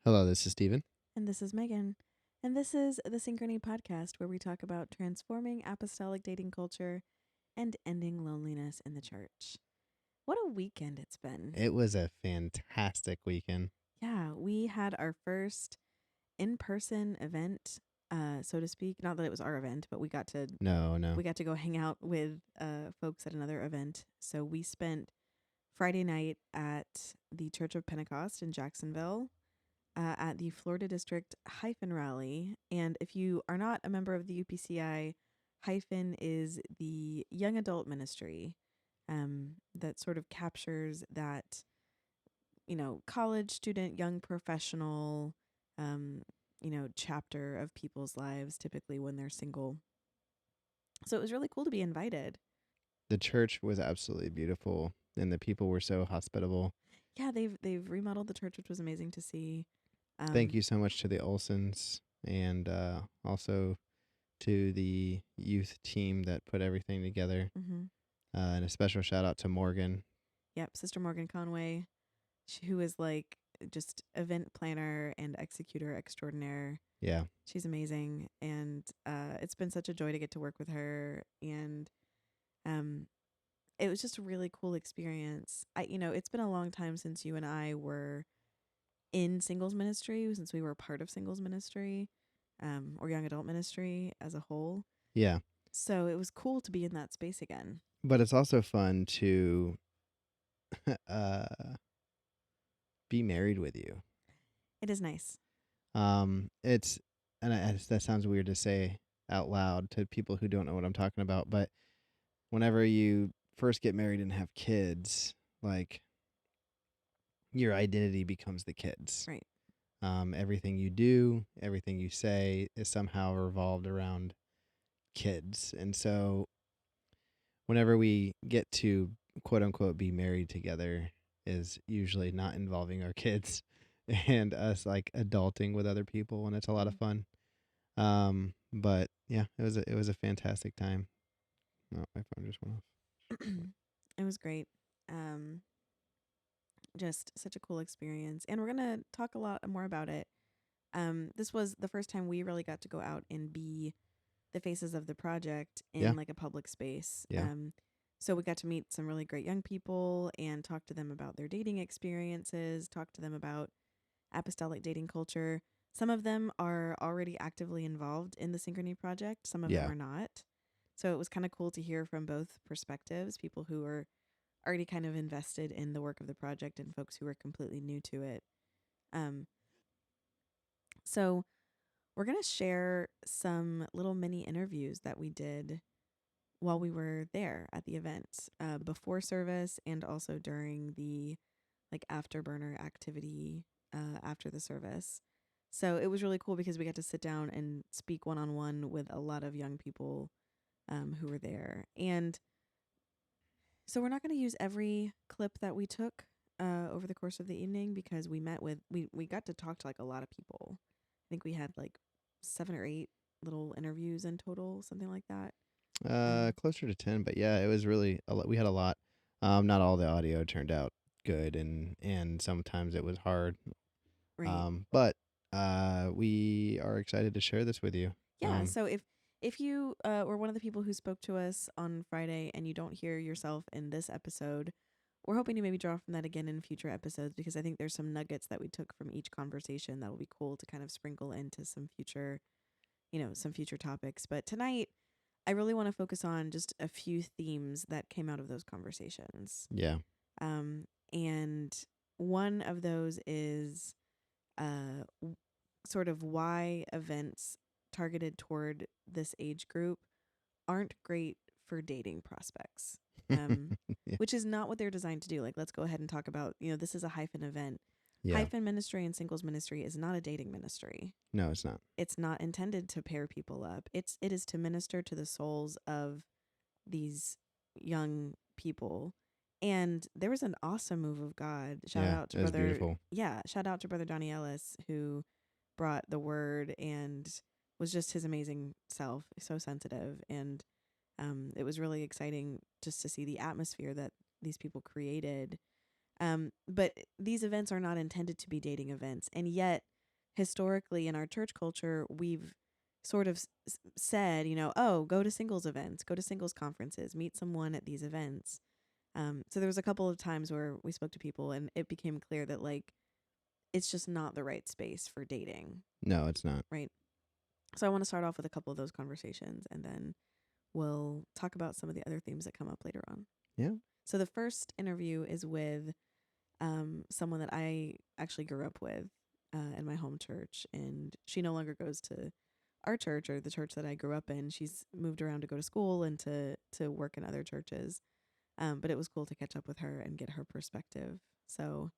Hello, this is Steven. And this is Megan. And this is the Synchrony podcast where we talk about transforming apostolic dating culture and ending loneliness in the church. What a weekend it's been. It was a fantastic weekend. Yeah, we had our first in person event, so to speak. Not that it was our event, but we got to No. go hang out with folks at another event. So we spent Friday night at the Church of Pentecost in Jacksonville at the Florida District Hyphen rally. And if you are not a member of the UPCI, Hyphen is the young adult ministry that sort of captures that, college student, young professional, chapter of people's lives, typically when they're single. So it was really cool to be invited. The church was absolutely beautiful, and the people were so hospitable. Yeah, they've remodeled the church, which was amazing to see. Thank you so much to the Olsons and also to the youth team that put everything together. Mm-hmm. And a special shout out to Morgan. Yep, Sister Morgan Conway, who is like just event planner and executor extraordinaire. Yeah. She's amazing, and it's been such a joy to get to work with her. And um, it was just a really cool experience. It's been a long time since you and I were in singles ministry, since we were part of singles ministry, or young adult ministry as a whole. Yeah. So it was cool to be in that space again. But it's also fun to uh, be married with you. It is nice. It's that sounds weird to say out loud to people who don't know what I'm talking about, but whenever you first get married and have kids, like your identity becomes the kids. Right. Everything you do, everything you say is somehow revolved around kids. And so whenever we get to quote unquote be married together is usually not involving our kids and us like adulting with other people, and it's a lot of fun. But yeah, it was a fantastic time. Oh, my phone just went off. It was great. Um, just such a cool experience. And we're going to talk a lot more about it. This was the first time we really got to go out and be the faces of the project in Yeah. like a public space. Yeah. So we got to meet some really great young people and talk to them about their dating experiences, talk to them about apostolic dating culture. Some of them are already actively involved in the Synchrony project. Some of them Yeah. are not. So it was kind of cool to hear from both perspectives, people who are already kind of invested in the work of the project and folks who are completely new to it. Um, so we're going to share some little mini interviews that we did while we were there at the event, before service and also during the like afterburner activity after the service. So it was really cool because we got to sit down and speak one-on-one with a lot of young people who were there. And so we're not going to use every clip that we took over the course of the evening because we got to talk to like a lot of people. I think we had like 7 or 8 little interviews in total, something like that. Closer to 10, but yeah, it was really a lot. We had a lot. Not all the audio turned out good, and sometimes it was hard. Right. But we are excited to share this with you. Yeah. So if you were one of the people who spoke to us on Friday and you don't hear yourself in this episode, we're hoping to maybe draw from that again in future episodes because I think there's some nuggets that we took from each conversation that will be cool to kind of sprinkle into some future, some future topics. But tonight, I really want to focus on just a few themes that came out of those conversations. Yeah. And one of those is sort of why events targeted toward this age group aren't great for dating prospects, Yeah. which is not what they're designed to do. Like, let's go ahead and talk about, this is a Hyphen event. Yeah. Hyphen ministry and singles ministry is not a dating ministry. No, it's not. It's not intended to pair people up. It is to minister to the souls of these young people. And there was an awesome move of God. Shout out to brother. Beautiful. Yeah, shout out to brother Donnie Ellis who brought the word and was just his amazing self, so sensitive. And it was really exciting just to see the atmosphere that these people created. But these events are not intended to be dating events. And yet historically in our church culture, we've sort of said, oh, go to singles events, go to singles conferences, meet someone at these events. So there was a couple of times where we spoke to people and it became clear that like it's just not the right space for dating, No, it's not. right? So I want to start off with a couple of those conversations and then we'll talk about some of the other themes that come up later on. Yeah. So the first interview is with someone that I actually grew up with in my home church, and she no longer goes to our church or the church that I grew up in. She's moved around to go to school and to work in other churches. But it was cool to catch up with her and get her perspective. So,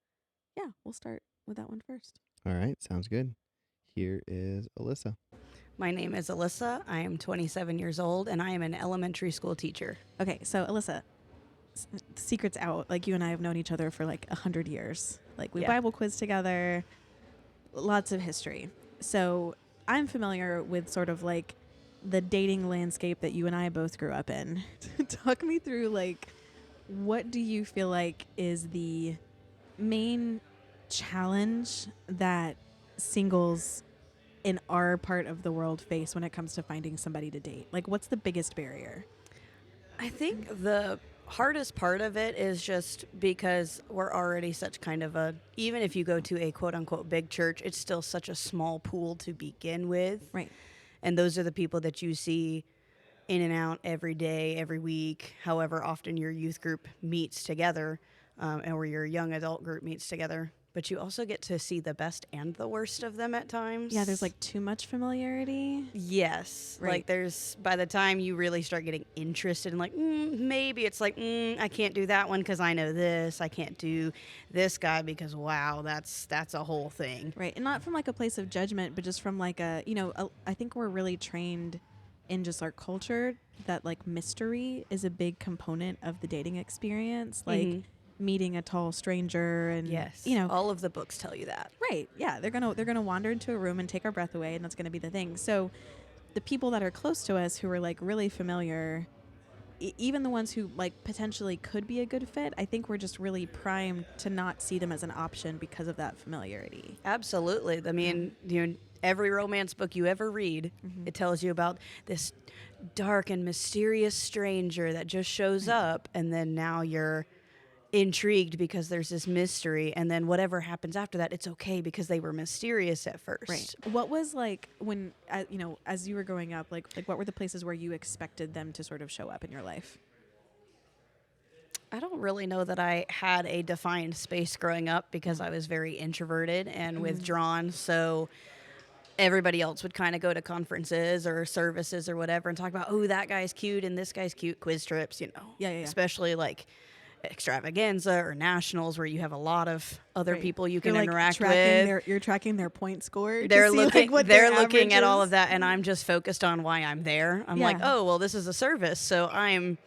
yeah, we'll start with that one first. All right. Sounds good. Here is Alyssa. My name is Alyssa. I am 27 years old, and I am an elementary school teacher. Okay, so Alyssa, secret's out. Like, you and I have known each other for like 100 years. Like, we Bible quiz together, lots of history. So I'm familiar with sort of like the dating landscape that you and I both grew up in. Talk me through, like, what do you feel like is the main challenge that singles in our part of the world face when it comes to finding somebody to date? Like, what's the biggest barrier? I think the hardest part of it is just because we're already such kind of even if you go to a quote unquote big church, it's still such a small pool to begin with. Right. And those are the people that you see in and out every day, every week, however often your youth group meets together, or your young adult group meets together. But you also get to see the best and the worst of them at times. Yeah, there's like too much familiarity. Yes. Right. Like there's, by the time you really start getting interested in like, maybe it's like, I can't do that one because I know this. I can't do this guy because, wow, that's a whole thing. Right. And not from like a place of judgment, but just from like I think we're really trained in just our culture that like mystery is a big component of the dating experience. Like, meeting a tall stranger and yes, all of the books tell you that. Right. Yeah, they're gonna wander into a room and take our breath away, and that's gonna be the thing. So the people that are close to us who are like really familiar, even the ones who like potentially could be a good fit, I think we're just really primed to not see them as an option because of that familiarity. Absolutely. I mean, every romance book you ever read, it tells you about this dark and mysterious stranger that just shows up, and then now you're intrigued because there's this mystery, and then whatever happens after that, it's okay because they were mysterious at first. Right. What was like when as you were growing up, like what were the places where you expected them to sort of show up in your life? I don't really know that I had a defined space growing up because I was very introverted and withdrawn, so everybody else would kind of go to conferences or services or whatever and talk about, oh, that guy's cute and this guy's cute, quiz trips, Yeah. Especially like extravaganza or nationals where you have a lot of other people you can interact with. You're tracking their point score. They're looking at all of that, and I'm just focused on why I'm there. I'm like, oh, well, this is a service, so I'm.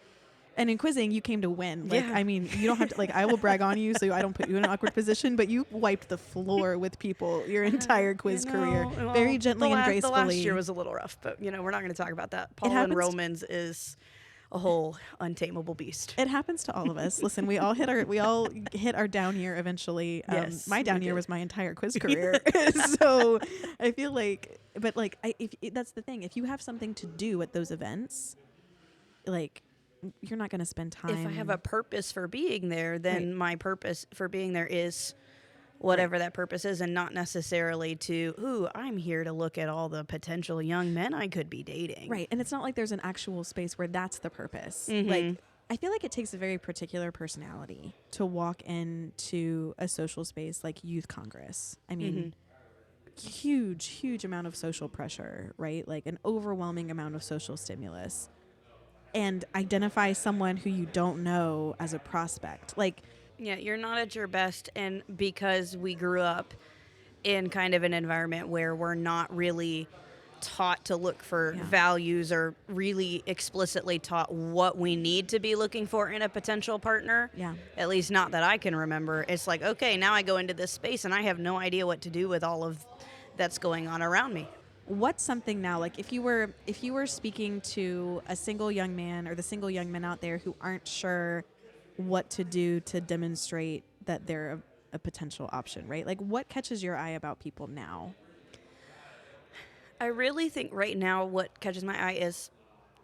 And in quizzing, you came to win. Like, Yeah. I mean, you don't have to, like, I will brag on you so I don't put you in an awkward position, but you wiped the floor with people your entire quiz career. Well, very gently and gracefully. The last year was a little rough, but, we're not going to talk about that. Paul and Romans is a whole untamable beast. It happens to all of us. Listen, we all hit our down year eventually. Yes, my down year was my entire quiz career. So I feel like, but like, that's the thing. If you have something to do at those events, like, you're not going to spend time. If I have a purpose for being there, then my purpose for being there is whatever that purpose is, and not necessarily I'm here to look at all the potential young men I could be dating. Right. And it's not like there's an actual space where that's the purpose. Like, I feel like it takes a very particular personality to walk into a social space like Youth Congress. I mean, huge amount of social pressure, right? Like an overwhelming amount of social stimulus. And identify someone who you don't know as a prospect. Like, yeah, you're not at your best, and because we grew up in kind of an environment where we're not really taught to look for values or really explicitly taught what we need to be looking for in a potential partner. Yeah. At least not that I can remember. It's like, okay, now I go into this space and I have no idea what to do with all of that's going on around me. What's something now, like if you were speaking to a single young man or the single young men out there who aren't sure what to do to demonstrate that they're a potential option, right? Like, what catches your eye about people now? I really think right now what catches my eye is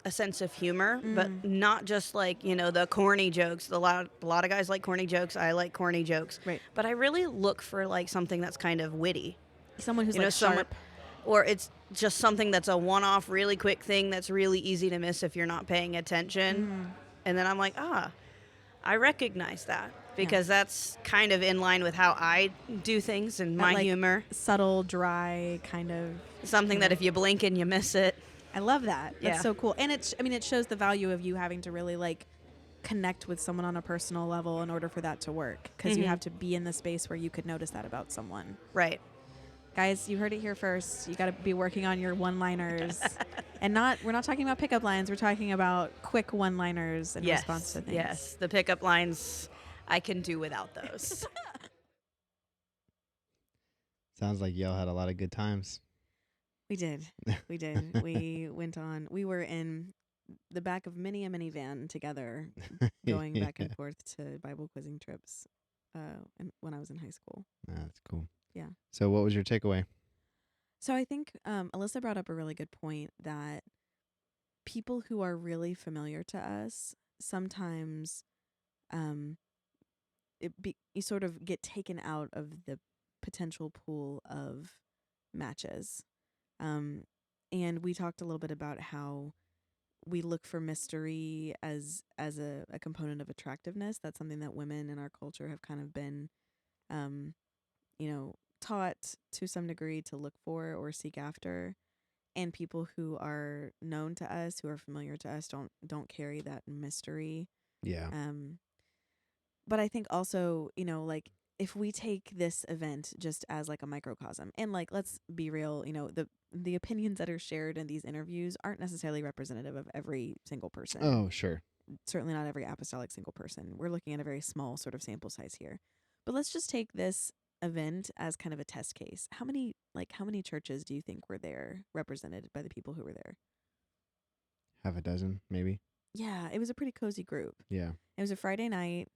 a sense of humor, but Mm. not just like, the corny jokes. A lot of guys like corny jokes. I like corny jokes. Right. But I really look for like something that's kind of witty. Someone who's You know, like someone, sharp. or it's just something that's a one-off, really quick thing that's really easy to miss if you're not paying attention. Mm. And then I'm like, I recognize that Yeah. because that's kind of in line with how I do things and That, my like, humor. subtle, dry kind of Something that humor. if you blink and you miss it. I love that. That's Yeah. so cool. And it shows the value of you having to really like connect with someone on a personal level in order for that to work, because you Mhm. have to be in the space where you could notice that about someone. Right. Guys, you heard it here first. You got to be working on your one-liners. And we're not talking about pickup lines. We're talking about quick one-liners in response to things. Yes. The pickup lines, I can do without those. Sounds like y'all had a lot of good times. We did. We did. We went on. We were in the back of many a minivan together, going back and forth to Bible quizzing trips when I was in high school. That's cool. Yeah. So what was your takeaway? So I think Alyssa brought up a really good point that people who are really familiar to us, sometimes you sort of get taken out of the potential pool of matches. And we talked a little bit about how we look for mystery as a component of attractiveness. That's something that women in our culture have kind of been, taught to some degree to look for or seek after. And people who are known to us, who are familiar to us, don't carry that mystery. Yeah. But I think also, like, if we take this event just as like a microcosm, and like, let's be real, the opinions that are shared in these interviews aren't necessarily representative of every single person. Oh, sure. Certainly not every apostolic single person. We're looking at a very small sort of sample size here. But let's just take this event as kind of a test case. How many churches do you think were there represented by the people who were there? Half a dozen, maybe. Yeah, it was a pretty cozy group. Yeah. It was a Friday night.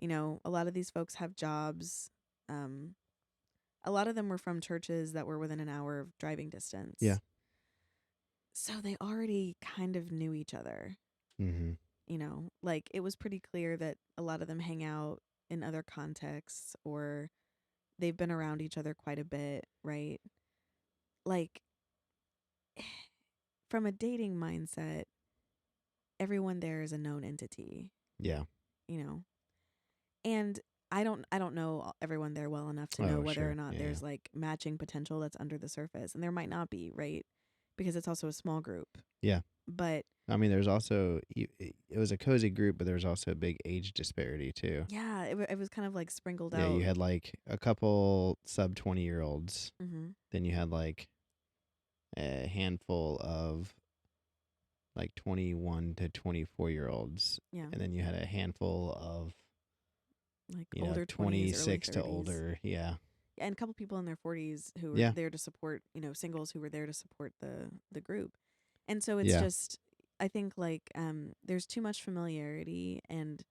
A lot of these folks have jobs. A lot of them were from churches that were within an hour of driving distance. Yeah. So they already kind of knew each other. Mm-hmm. Like, it was pretty clear that a lot of them hang out in other contexts, or they've been around each other quite a bit, right? Like, from a dating mindset, everyone there is a known entity. Yeah. And I don't know everyone there well enough to know whether sure. or not Yeah, there's like matching potential that's under the surface, and there might not be, right? Because it's also a small group. Yeah. But I mean, there's also, it was a cozy group, but there's also a big age disparity too. yeah, it was kind of like sprinkled Yeah, out. you had like a couple sub 20-year-olds. Mm-hmm. Then you had like a handful of like 21 to 24-year-olds. Yeah. And then you had a handful of Like older 20s, 26 early to 30s. older. Yeah. Yeah, and a couple people in their 40s who were Yeah. there to support, singles who were there to support the group. And so it's Yeah. just, I think, like, there's too much familiarity and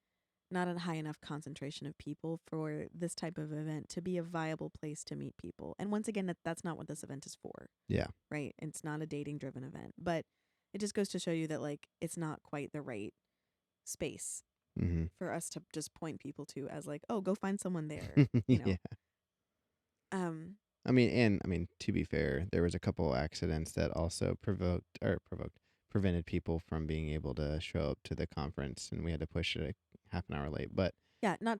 not a high enough concentration of people for this type of event to be a viable place to meet people. And once again, that's not what this event is for. Yeah. Right? It's not a dating driven event, but it just goes to show you that, like, it's not quite the right space Mm-hmm. for us to just point people to as like, oh, go find someone there. Yeah. Um, I mean, to be fair, there was a couple accidents that also prevented people from being able to show up to the conference, and we had to push it half an hour late. But yeah, not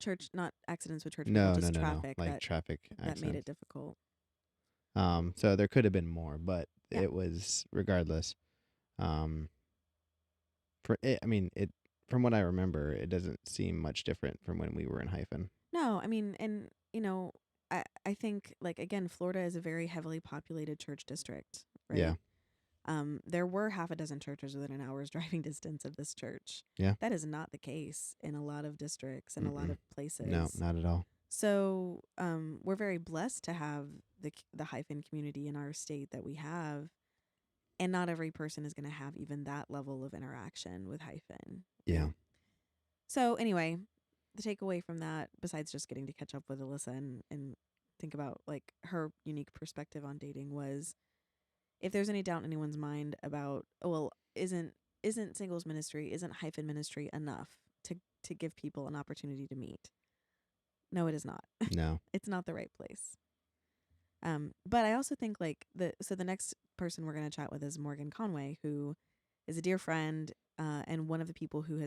accidents with church no, people, just no, traffic like traffic that made it accidents. difficult. So there could have been more, but Yeah. it was regardless. From what I remember, it doesn't seem much different from when we were in Hyphen. No, I mean, and I think, like, again, Florida is a very heavily populated church district, right? Yeah. There were half a dozen churches within an hour's driving distance of this church. Yeah. That is not the case in a lot of districts and a lot Mm-mm. of places. No, not at all. So, we're very blessed to have the Hyphen community in our state that we have, and not every person is going to have even that level of interaction with Hyphen. Yeah. So anyway, the takeaway from that, besides just getting to catch up with Alyssa and think about like her unique perspective on dating, was if there's any doubt in anyone's mind about, oh, well, isn't singles ministry, isn't Hyphen ministry enough to give people an opportunity to meet? No, it is not. No. It's not the right place. But I also think like the next person we're going to chat with is Morgan Conway, who is a dear friend and one of the people who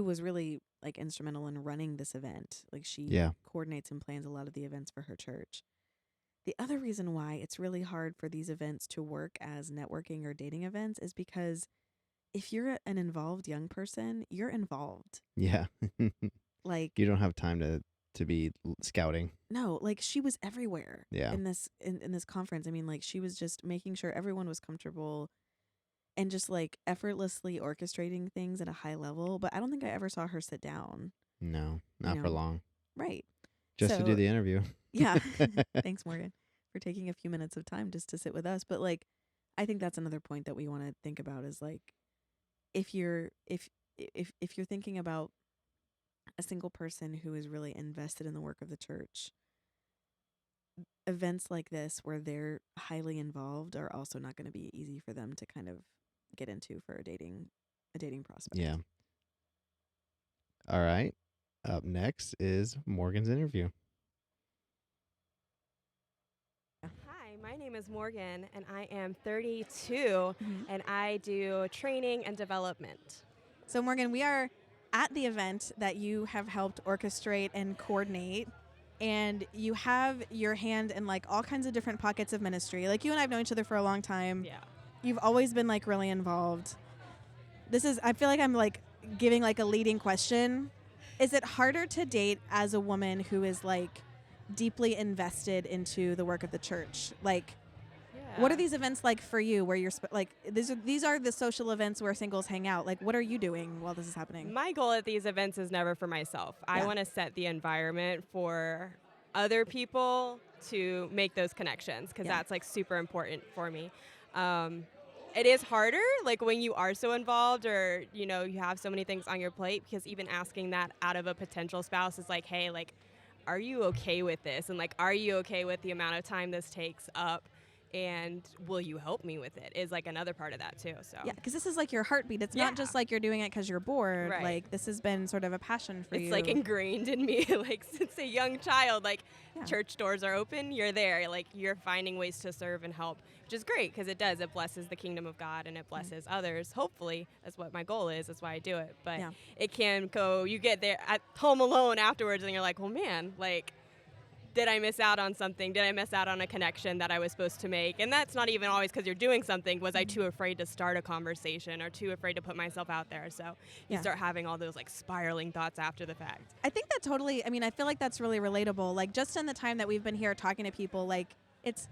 was really like instrumental in running this event. Like she coordinates and plans a lot of the events for her church. The other reason why it's really hard for these events to work as networking or dating events is because if you're an involved young person, you're involved. Yeah. Like you don't have time to be scouting. No, like she was everywhere. Yeah. In this conference. I mean, like she was just making sure everyone was comfortable and just like effortlessly orchestrating things at a high level. But I don't think I ever saw her sit down. No, not for long. Right. Just to do the interview. Yeah. Thanks, Morgan, for taking a few minutes of time just to sit with us. But like, I think that's another point that we want to think about is like, if you're thinking about a single person who is really invested in the work of the church, events like this where they're highly involved are also not going to be easy for them to kind of get into for a dating prospect. Yeah. All right. Up next is Morgan's interview. Hi, my name is Morgan, and I am 32, and I do training and development. So, Morgan, we are at the event that you have helped orchestrate and coordinate, and you have your hand in like all kinds of different pockets of ministry. Like you and I have known each other for a long time. Yeah. You've always been like really involved. I feel like I'm like giving like a leading question. Is it harder to date as a woman who is like deeply invested into the work of the church? Like, what are these events like for you where you're like, these are the social events where singles hang out. Like, what are you doing while this is happening? My goal at these events is never for myself. I want to set the environment for other people to make those connections because that's like super important for me. It is harder, like when you are so involved or, you know, you have so many things on your plate, because even asking that out of a potential spouse is like, hey, like, are you okay with this? And like, are you okay with the amount of time this takes up? And will you help me with it is like another part of that too. So yeah, because this is like your heartbeat. It's not just like you're doing it because you're bored. Right. Like this has been sort of a passion for you. It's like ingrained in me, like since a young child. Like church doors are open, you're there. Like you're finding ways to serve and help, which is great because it blesses the kingdom of God and it blesses others. Hopefully, that's what my goal is. That's why I do it. But it can go. You get there at home alone afterwards, and you're like, oh man, like. Did I miss out on something? Did I miss out on a connection that I was supposed to make? And that's not even always because you're doing something. Was I too afraid to start a conversation or too afraid to put myself out there? So you start having all those like spiraling thoughts after the fact. I think that totally, I mean, I feel like that's really relatable. Like just in the time that we've been here talking to people, like it's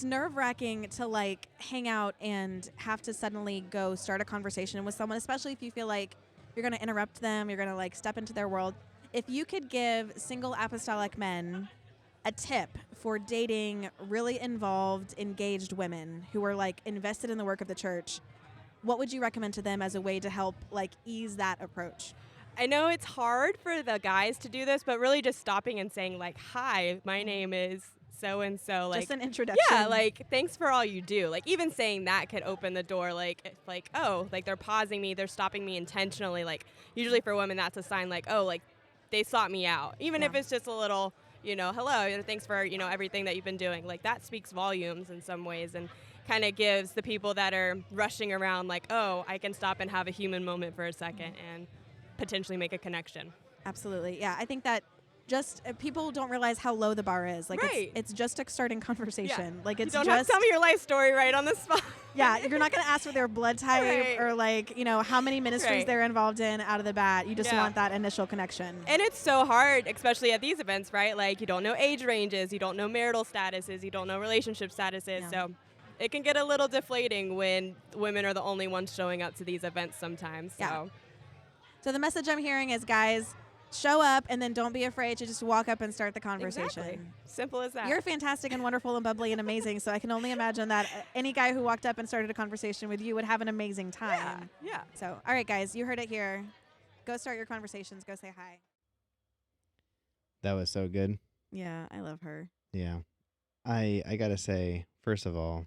nerve-wracking to like hang out and have to suddenly go start a conversation with someone, especially if you feel like you're going to interrupt them, you're going to like step into their world. If you could give single apostolic men a tip for dating really involved, engaged women who are like invested in the work of the church, what would you recommend to them as a way to help like ease that approach? I know it's hard for the guys to do this, but really just stopping and saying like, hi, my name is so-and-so. Like, just an introduction. Yeah, like, thanks for all you do. Like, even saying that could open the door. Like, oh, like they're pausing me, they're stopping me intentionally. Like, usually for women, that's a sign like, oh, like, they sought me out, even if it's just a little, you know, hello, thanks for, you know, everything that you've been doing. Like that speaks volumes in some ways and kind of gives the people that are rushing around like, oh, I can stop and have a human moment for a second and potentially make a connection. Absolutely. Yeah. I think that just people don't realize how low the bar is. Like it's just a starting conversation. Like it's you don't just have to tell me your life story right on the spot. Yeah, you're not going to ask for their blood type or like, you know, how many ministries they're involved in out of the bat. You just want that initial connection. And it's so hard, especially at these events, right? Like you don't know age ranges, you don't know marital statuses, you don't know relationship statuses. Yeah. So it can get a little deflating when women are the only ones showing up to these events sometimes. So the message I'm hearing is, guys, show up and then don't be afraid to just walk up and start the conversation. Exactly. Simple as that. You're fantastic and wonderful and bubbly and amazing, so I can only imagine that any guy who walked up and started a conversation with you would have an amazing time. Yeah. So, all right, guys, you heard it here. Go start your conversations. Go say hi. That was so good. Yeah, I love her. Yeah. I got to say, first of all,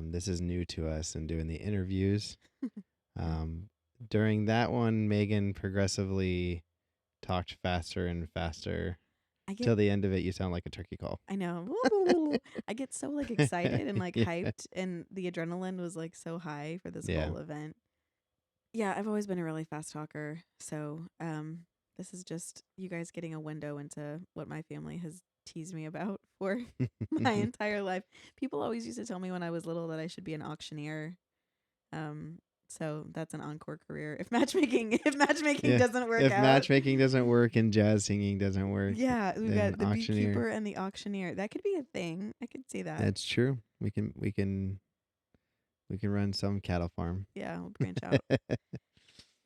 this is new to us and doing the interviews. During that one, Megan progressively talked faster and faster. Till the end of it, you sound like a turkey call. I know. I get so like excited and like hyped, and the adrenaline was like so high for this whole event. Yeah, I've always been a really fast talker, so this is just you guys getting a window into what my family has teased me about for my entire life. People always used to tell me when I was little that I should be an auctioneer. So that's an encore career if matchmaking doesn't work out. If matchmaking doesn't work and jazz singing doesn't work. Yeah, we've got the beekeeper and the auctioneer. That could be a thing. I could see that. That's true. We can run some cattle farm. Yeah, we'll branch out.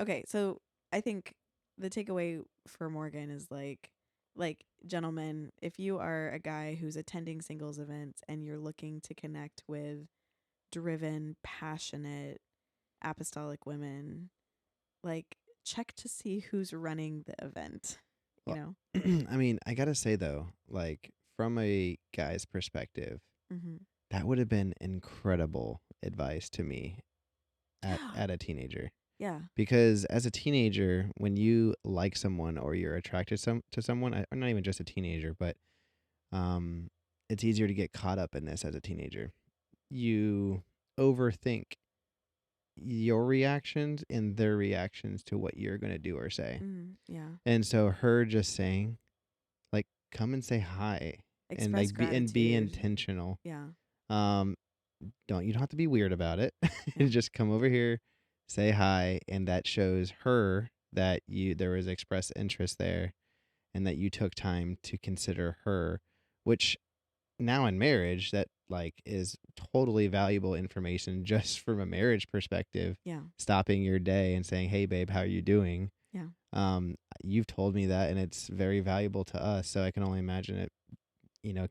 Okay, so I think the takeaway for Morgan is like gentlemen, if you are a guy who's attending singles events and you're looking to connect with driven, passionate, apostolic women, like check to see who's running the event. You know? I mean, I gotta say though, like from a guy's perspective, that would have been incredible advice to me at a teenager. Yeah. Because as a teenager, when you like someone or you're attracted to someone, or not even just a teenager, but it's easier to get caught up in this as a teenager. You overthink your reactions and their reactions to what you're going to do or say. Yeah. And so her just saying, like, come and say hi. Express and be intentional. Yeah. You don't have to be weird about it. Just come over here, say hi, and that shows her that there was expressed interest there and that you took time to consider her, which now in marriage, that like is totally valuable information just from a marriage perspective. Yeah. Stopping your day and saying, "Hey babe, how are you doing?" Yeah. You've told me that and it's very valuable to us, so I can only imagine it,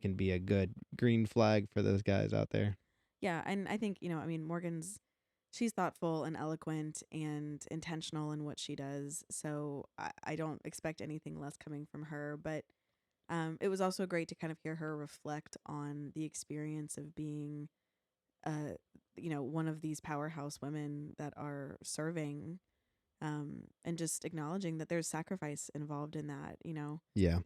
can be a good green flag for those guys out there. Yeah, and I think, I mean, she's thoughtful and eloquent and intentional in what she does, so I don't expect anything less coming from her, but it was also great to kind of hear her reflect on the experience of being, one of these powerhouse women that are serving, and just acknowledging that there's sacrifice involved in that, Yeah.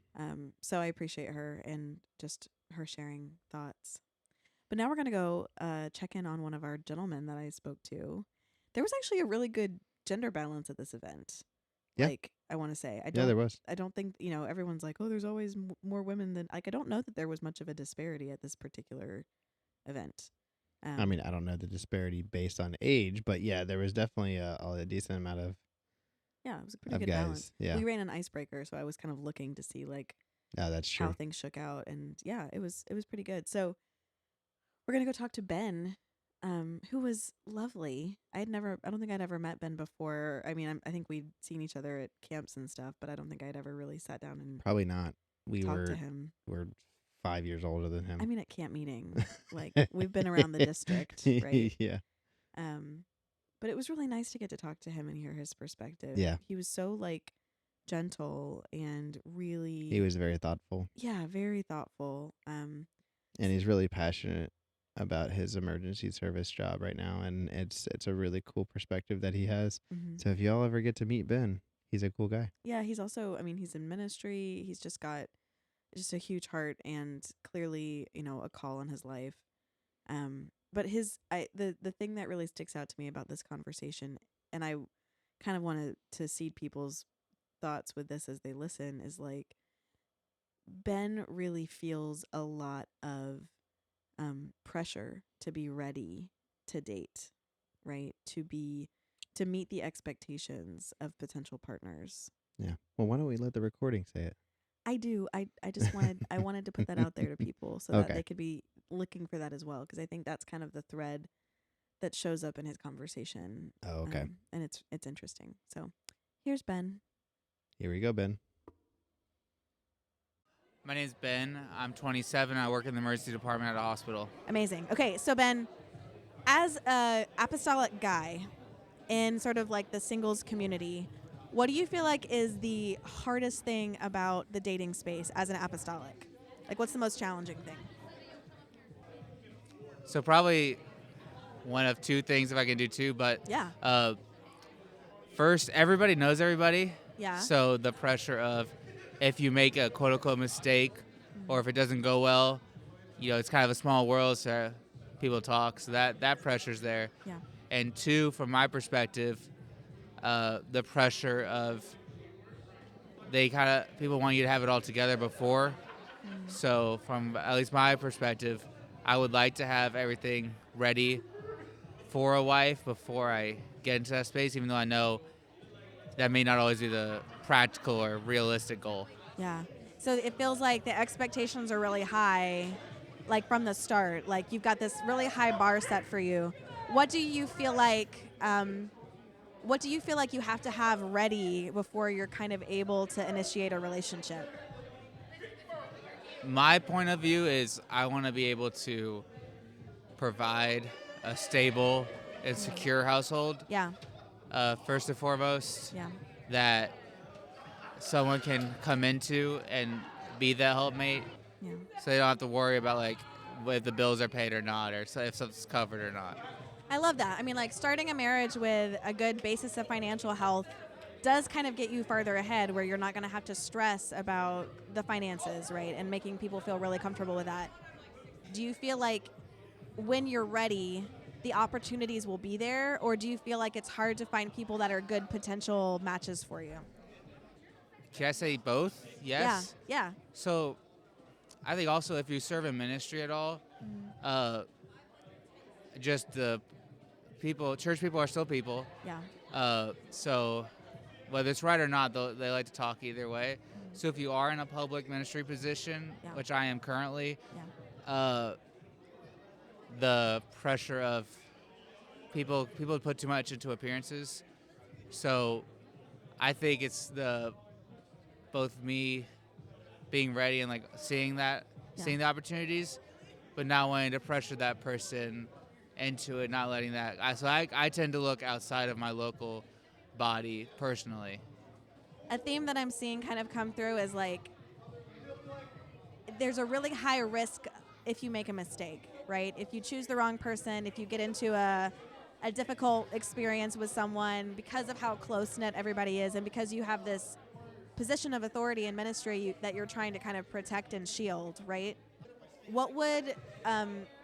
So I appreciate her and just her sharing thoughts. But now we're going to go check in on one of our gentlemen that I spoke to. There was actually a really good gender balance at this event. Yeah. Like, I want to say. There was. I don't think, everyone's like, oh, there's always more women than... Like, I don't know that there was much of a disparity at this particular event. I mean, I don't know the disparity based on age, but yeah, there was definitely a decent amount of... Yeah, it was a pretty good guys. balance. Yeah. We ran an icebreaker, so I was kind of looking to see, like... Oh, that's true. How things shook out. And yeah, it was pretty good. So... We're going to go talk to Ben, who was lovely. I don't think I'd ever met Ben before. I mean, I think we'd seen each other at camps and stuff, but I don't think I'd ever really sat down and probably not. Talked to him. We're 5 years older than him. I mean, at camp meeting, like we've been around the district, right? Yeah. But it was really nice to get to talk to him and hear his perspective. Yeah. He was so like gentle and really... He was very thoughtful. Yeah, very thoughtful. And he's really passionate about his emergency service job right now, and it's a really cool perspective that he has. So if y'all ever get to meet Ben, he's a cool guy. Yeah, he's also, I mean, he's in ministry. He's just got a huge heart and clearly, a call on his life. But the thing that really sticks out to me about this conversation, and I kind of wanted to seed people's thoughts with this as they listen, is like Ben really feels a lot of pressure to be ready to date, right? To meet the expectations of potential partners. Yeah. Well, why don't we let the recording say it? I do. I just wanted to put that out there to people so that they could be looking for that as well, because I think that's kind of the thread that shows up in his conversation. Oh, okay. And it's interesting. So here's Ben. Here we go, Ben. My name's Ben. I'm 27. I work in the emergency department at a hospital. Amazing. Okay, so Ben, as a apostolic guy in sort of like the singles community, what do you feel like is the hardest thing about the dating space as an apostolic? Like, what's the most challenging thing? So probably one of two things if I can do two, but Yeah. first, everybody knows everybody. Yeah. So the pressure of if you make a quote unquote mistake or if it doesn't go well, it's kind of a small world, so people talk. So that pressure's there. Yeah. And two, from my perspective, the pressure of people want you to have it all together before. So from at least my perspective, I would like to have everything ready for a wife before I get into that space, even though I know that may not always be the practical or realistic goal. Yeah. So it feels like the expectations are really high, like from the start. Like you've got this really high bar set for you. What do you feel like? What do you feel like you have to have ready before you're kind of able to initiate a relationship? My point of view is I want to be able to provide a stable and secure household. Yeah. First and foremost, Yeah. that someone can come into and be that helpmate, Yeah. so they don't have to worry about like if the bills are paid or not, or if something's covered or not. I love that. I mean, like starting a marriage with a good basis of financial health does kind of get you farther ahead where you're not going to have to stress about the finances, right? And making people feel really comfortable with that. Do you feel like when you're ready, the opportunities will be there, or do you feel like it's hard to find people that are good potential matches for you? Can I say both? Yes. Yeah. So I think also if you serve in ministry at all, just the church people are still people. Yeah. So whether it's right or not, they like to talk either way. So if you are in a public ministry position, Yeah. which I am currently, Yeah. the pressure of people put too much into appearances. So I think it's both me being ready and like seeing the opportunities, but not wanting to pressure that person into it, not letting that. So I tend to look outside of my local body personally. A theme that I'm seeing kind of come through is like there's a really high risk if you make a mistake, right? If you choose the wrong person, if you get into a difficult experience with someone because of how close-knit everybody is and because you have this position of authority in ministry that you're trying to kind of protect and shield, right? What would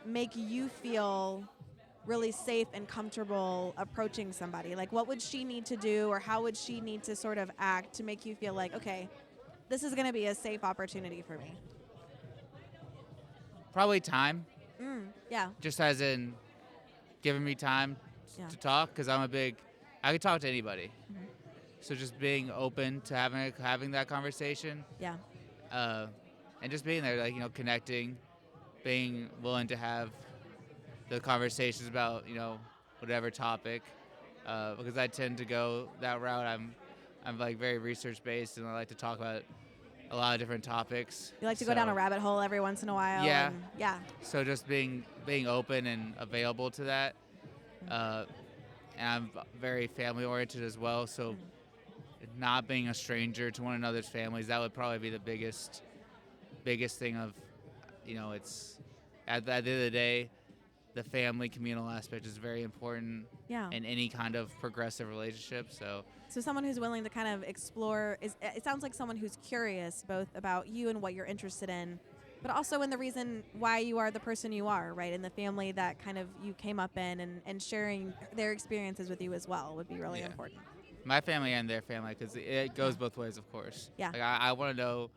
make you feel really safe and comfortable approaching somebody? Like what would she need to do or how would she need to sort of act to make you feel like, okay, this is going to be a safe opportunity for me? Probably time, Yeah. just as in giving me time to talk, because I could talk to anybody. So just being open to having that conversation. Yeah. And just being there, like, connecting, being willing to have the conversations about, whatever topic, because I tend to go that route. I'm like very research based, and I like to talk about a lot of different topics. You like to go down a rabbit hole every once in a while. Yeah. And yeah. So just being open and available to that, and I'm very family oriented as well. So not being a stranger to one another's families, that would probably be the biggest thing of, it's at the end of the day, the family communal aspect is very important in any kind of progressive relationship. So someone who's willing to kind of explore, it sounds like someone who's curious both about you and what you're interested in, but also in the reason why you are the person you are, right? In the family that kind of you came up in, and sharing their experiences with you as well would be really important. My family and their family, because it goes both ways, of course. Yeah. Like I want to know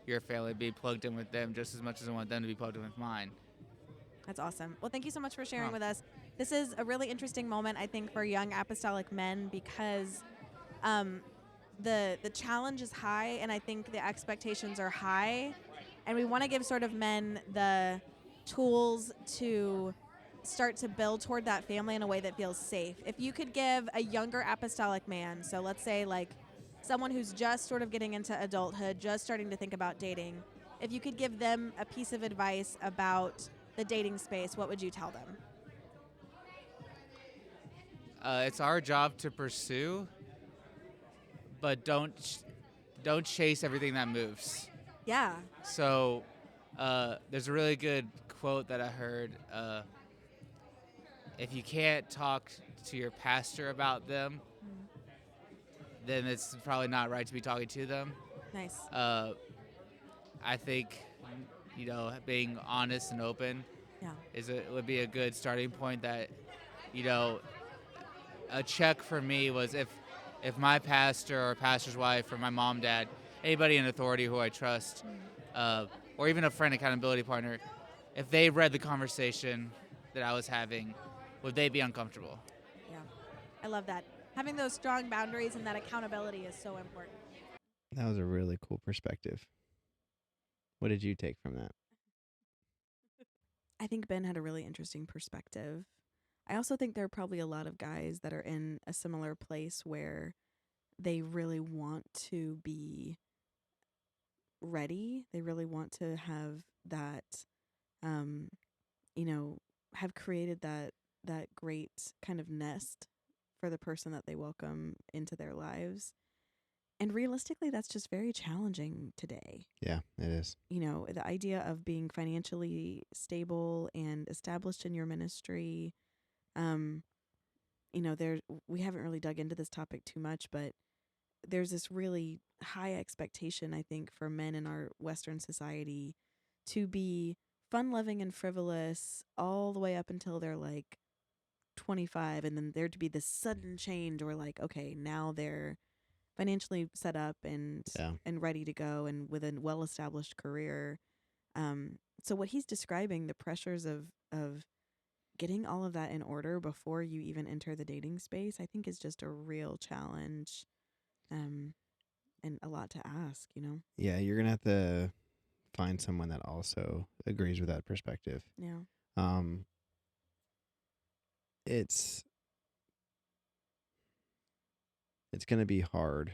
your family, be plugged in with them just as much as I want them to be plugged in with mine. That's awesome. Well, thank you so much for sharing with us. This is a really interesting moment, I think, for young apostolic men because the challenge is high, and I think the expectations are high, and we want to give sort of men the tools to start to build toward that family in a way that feels safe. If you could give a younger apostolic man, so let's say like someone who's just sort of getting into adulthood, just starting to think about dating, if you could give them a piece of advice about the dating space, what would you tell them? It's our job to pursue, but don't chase everything that moves. Yeah. So there's a really good quote that I heard if you can't talk to your pastor about them, then it's probably not right to be talking to them. Nice. I think, being honest and open would be a good starting point. That, a check for me was if my pastor or pastor's wife or my mom, dad, anybody in authority who I trust, or even a friend accountability partner, if they read the conversation that I was having, would they be uncomfortable? Yeah. I love that. Having those strong boundaries and that accountability is so important. That was a really cool perspective. What did you take from that? I think Ben had a really interesting perspective. I also think there are probably a lot of guys that are in a similar place where they really want to be ready. They really want to have that, um, have created that great kind of nest for the person that they welcome into their lives. And realistically, that's just very challenging today. Yeah, it is. The idea of being financially stable and established in your ministry. We haven't really dug into this topic too much, but there's this really high expectation, I think, for men in our Western society to be fun-loving and frivolous all the way up until they're like 25, and then there to be this sudden change where like, okay, now they're financially set up and ready to go and with a well-established career. So what he's describing, the pressures of getting all of that in order before you even enter the dating space, I think is just a real challenge, and a lot to ask, Yeah, you're going to have to find someone that also agrees with that perspective. Yeah. It's going to be hard.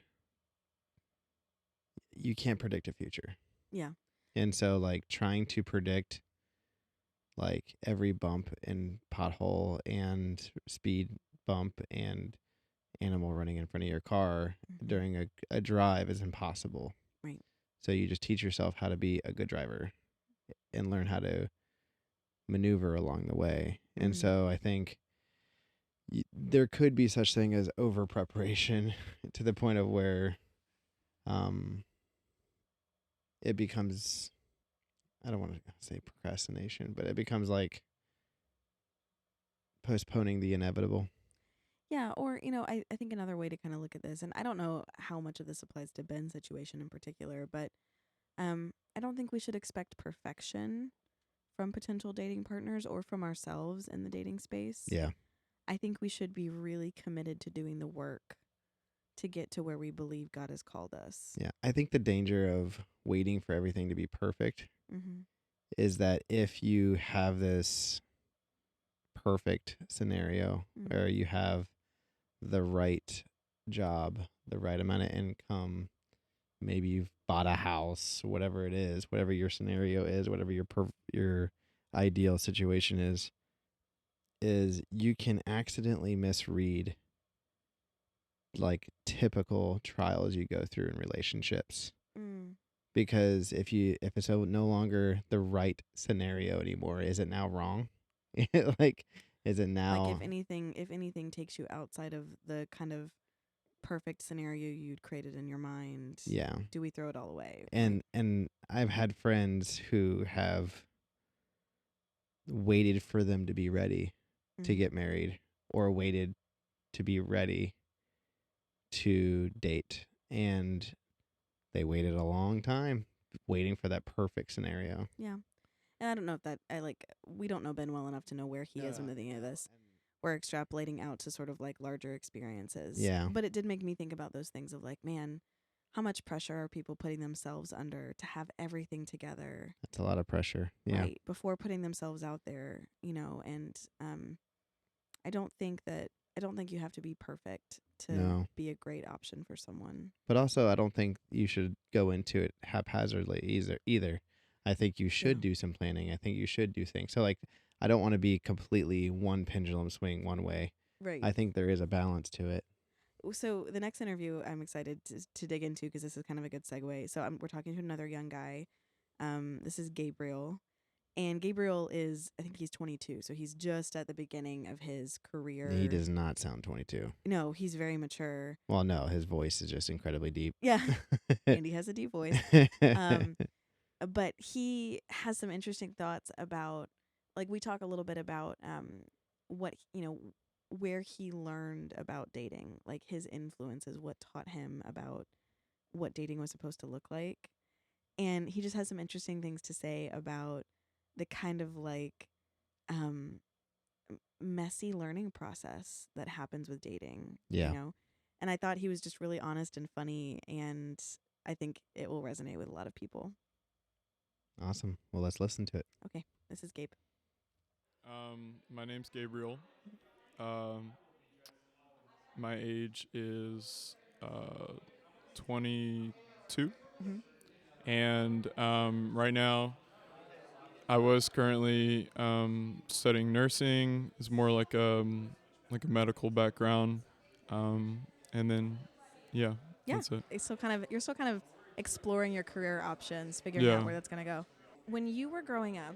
You can't predict a future. Yeah. And so like trying to predict like every bump and pothole and speed bump and animal running in front of your car during a drive is impossible. Right. So you just teach yourself how to be a good driver and learn how to maneuver along the way. And so I think there could be such thing as over preparation to the point of where it becomes, I don't want to say procrastination, but it becomes like postponing the inevitable. Yeah, or, I think another way to kind of look at this, and I don't know how much of this applies to Ben's situation in particular, but I don't think we should expect perfection from potential dating partners or from ourselves in the dating space. Yeah. I think we should be really committed to doing the work to get to where we believe God has called us. Yeah. I think the danger of waiting for everything to be perfect is that if you have this perfect scenario where you have the right job, the right amount of income, maybe you've bought a house, whatever it is, whatever your scenario is, whatever your ideal situation is you can accidentally misread like typical trials you go through in relationships. Because if it's no longer the right scenario anymore, is it now wrong? Like, is it now like if anything takes you outside of the kind of perfect scenario you'd created in your mind, do we throw it all away? And I've had friends who have waited for them to be ready to get married, or waited to be ready to date, and they waited a long time waiting for that perfect scenario. Yeah. And I don't know if we don't know Ben well enough to know where he is in any of this. We're extrapolating out to sort of like larger experiences. Yeah. But it did make me think about those things of like, man, how much pressure are people putting themselves under to have everything together? That's a lot of pressure. Yeah. Right. Before putting themselves out there, and I don't think you have to be perfect to be a great option for someone. But also, I don't think you should go into it haphazardly either. I think you should do some planning. I think you should do things. So like, I don't want to be completely one pendulum swing one way. Right. I think there is a balance to it. So the next interview I'm excited to dig into, because this is kind of a good segue. So we're talking to another young guy. This is Gabriel. And Gabriel is, I think he's 22, so he's just at the beginning of his career. He does not sound 22. No, he's very mature. Well, no, his voice is just incredibly deep. Yeah, Andy has a deep voice. But he has some interesting thoughts about, like, we talk a little bit about what, where he learned about dating, like his influences, what taught him about what dating was supposed to look like. And he just has some interesting things to say about the kind of like messy learning process that happens with dating. Yeah. And I thought he was just really honest and funny, and I think it will resonate with a lot of people. Awesome. Well, let's listen to it. Okay, this is Gabe. My name's Gabriel. My age is 22. Mm-hmm. And right now, I was currently studying nursing. It's more like a medical background, and then that's it. You're still kind of exploring your career options, figuring out where that's going to go. When you were growing up,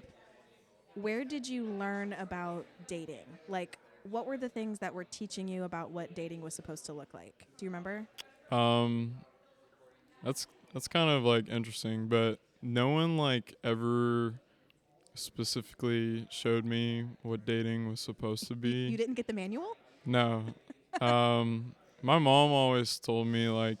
where did you learn about dating? Like, what were the things that were teaching you about what dating was supposed to look like? Do you remember? That's kind of like interesting, but no one like ever specifically showed me what dating was supposed to be. You didn't get the manual? No. My mom always told me, like,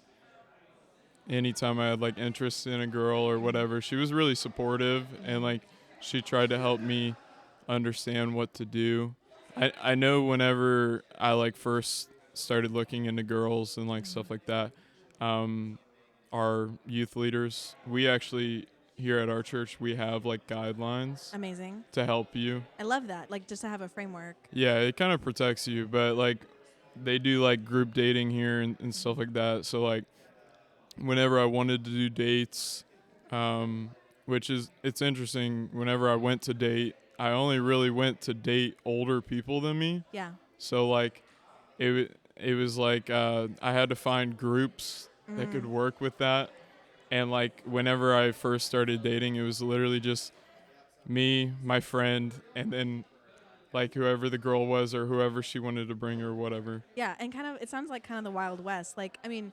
anytime I had like interest in a girl or whatever, she was really supportive, and like she tried to help me understand what to do. I know whenever I like first started looking into girls and like stuff like that, our youth leaders, we actually here at our church, we have like guidelines Amazing. to help you. I love that. Like, just to have a framework. Yeah, it kind of protects you, but like they do like group dating here and stuff like that. So like whenever I wanted to do dates, it's interesting. Whenever I went to date, I only really went to date older people than me. Yeah. So like it was like I had to find groups that could work with that. And like whenever I first started dating, it was literally just me, my friend, and then like whoever the girl was or whoever she wanted to bring or whatever. Yeah, and it sounds like kind of the Wild West. Like, I mean,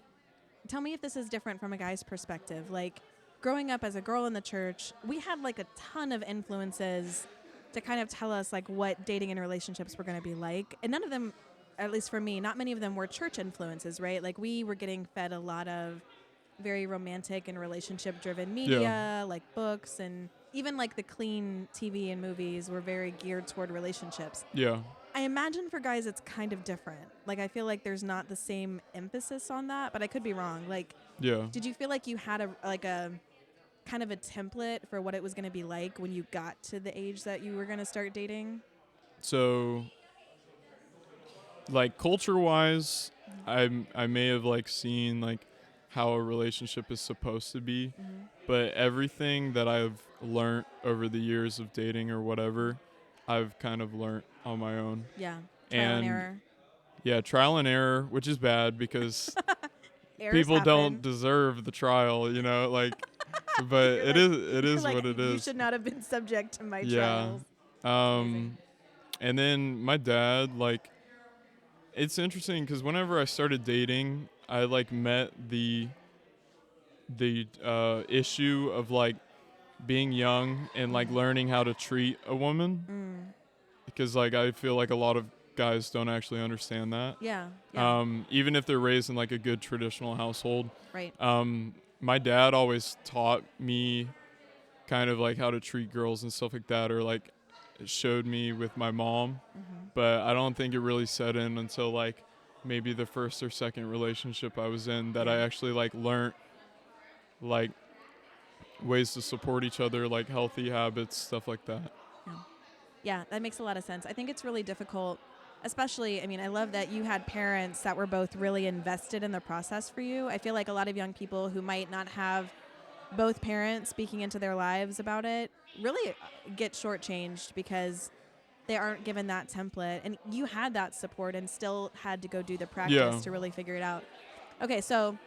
tell me if this is different from a guy's perspective. Like, growing up as a girl in the church, we had like a ton of influences to kind of tell us like what dating and relationships were going to be like. And none of them, at least for me, not many of them were church influences, right? Like, we were getting fed a lot of very romantic and relationship driven media, like books, and even like the clean TV and movies were very geared toward relationships. Yeah. I imagine for guys it's kind of different. Like, I feel like there's not the same emphasis on that, but I could be wrong. Like, did you feel like you had a kind of a template for what it was going to be like when you got to the age that you were going to start dating? So like culture wise, I may have like seen like how a relationship is supposed to be, but everything that I've learned over the years of dating or whatever, I've kind of learned on my own. Yeah. Trial and error. Yeah, trial and error, which is bad because people happen. don't deserve the trial, like, but it is like, what it is. You should not have been subject to my trials. And then my dad, like, it's interesting because whenever I started dating, I like met the issue of like being young and like learning how to treat a woman, because like I feel like a lot of guys don't actually understand that. Yeah. Even if they're raised in like a good traditional household. Right. My dad always taught me kind of like how to treat girls and stuff like that, or like showed me with my mom, but I don't think it really set in until like maybe the first or second relationship I was in that I actually like learned like ways to support each other, like healthy habits, stuff like that. Yeah, that makes a lot of sense. I think it's really difficult, especially, I mean, I love that you had parents that were both really invested in the process for you. I feel like a lot of young people who might not have both parents speaking into their lives about it really get shortchanged because they aren't given that template. And you had that support and still had to go do the practice to really figure it out. Okay, so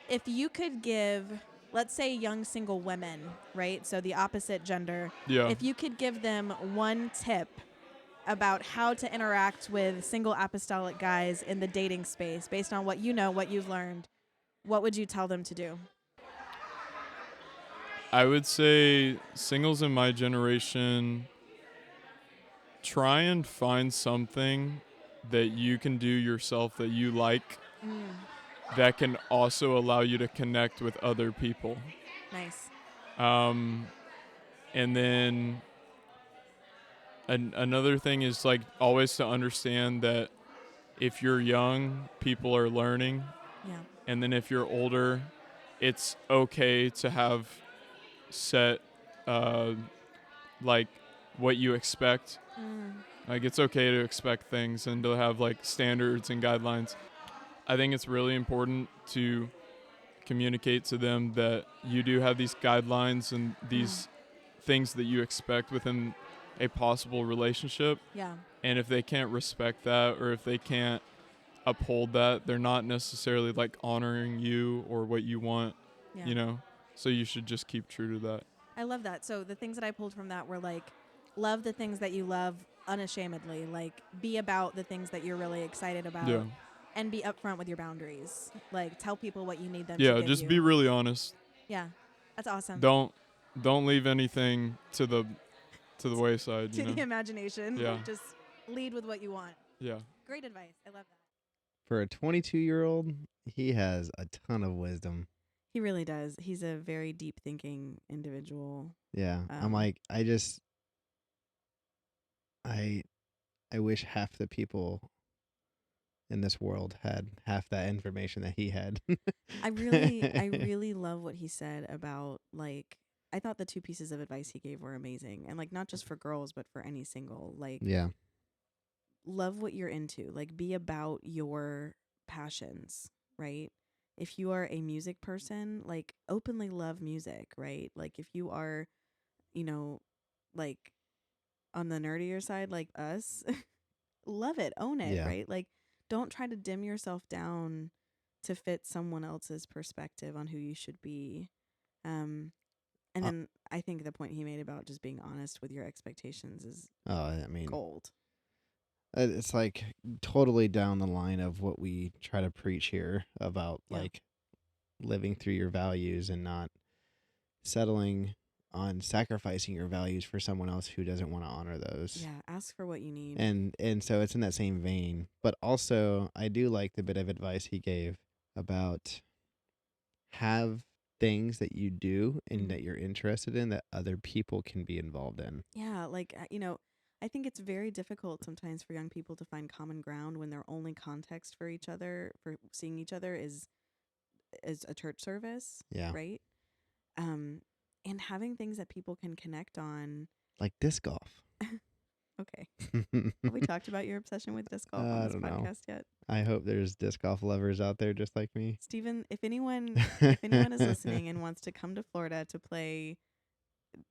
if you could give let's say young single women, right? So the opposite gender. Yeah. If you could give them one tip about how to interact with single apostolic guys in the dating space based on what you know, what you've learned, what would you tell them to do? I would say singles in my generation, try and find something that you can do yourself that you like that can also allow you to connect with other people. Nice. And then another thing is like always to understand that if you're young, people are learning. Yeah. And then if you're older, it's okay to have set like what you expect. Like it's okay to expect things and to have like standards and guidelines. I think it's really important to communicate to them that you do have these guidelines and these things that you expect within a possible relationship. Yeah. And if they can't respect that or if they can't uphold that, they're not necessarily like honoring you or what you want, Yeah. you know? So you should just keep true to that. I love that. So the things that I pulled from that were like, love the things that you love unashamedly. Like, be about the things that you're really excited about. Yeah. And be upfront with your boundaries. Like, tell people what you need them to Yeah, give just you. be really honest. Yeah, that's awesome. Don't leave anything to the wayside, you to know? the imagination. Yeah. Just lead with what you want. Yeah. Great advice. I love that. For a 22-year-old, he has a ton of wisdom. He really does. He's a very deep thinking individual. Yeah. I'm like, I wish half the people in this world had half that information that he had. I really love what he said about, like, I thought the two pieces of advice he gave were amazing. And like, not just for girls, but for any single, like, Yeah. love what you're into, like, be about your passions, right? If you are a music person, like, openly love music, right? Like, if you are, you know, like, on the nerdier side, like us, love it, own it, Yeah. right? Like, don't try to dim yourself down to fit someone else's perspective on who you should be. And then I think the point he made about just being honest with your expectations is I mean, gold. it's like totally down the line of what we try to preach here about like living through your values and not settling on sacrificing your values for someone else who doesn't want to honor those. Yeah, ask for what you need. And so it's in that same vein. But also I do like the bit of advice he gave about have things that you do and that you're interested in that other people can be involved in. Yeah, like, I think it's very difficult sometimes for young people to find common ground when their only context for each other, for seeing each other, is a church service. Yeah. Right. And having things that people can connect on. Like disc golf. Okay. Have we talked about your obsession with disc golf on this podcast yet? I hope there's disc golf lovers out there just like me. Stephen, if anyone is listening and wants to come to Florida to play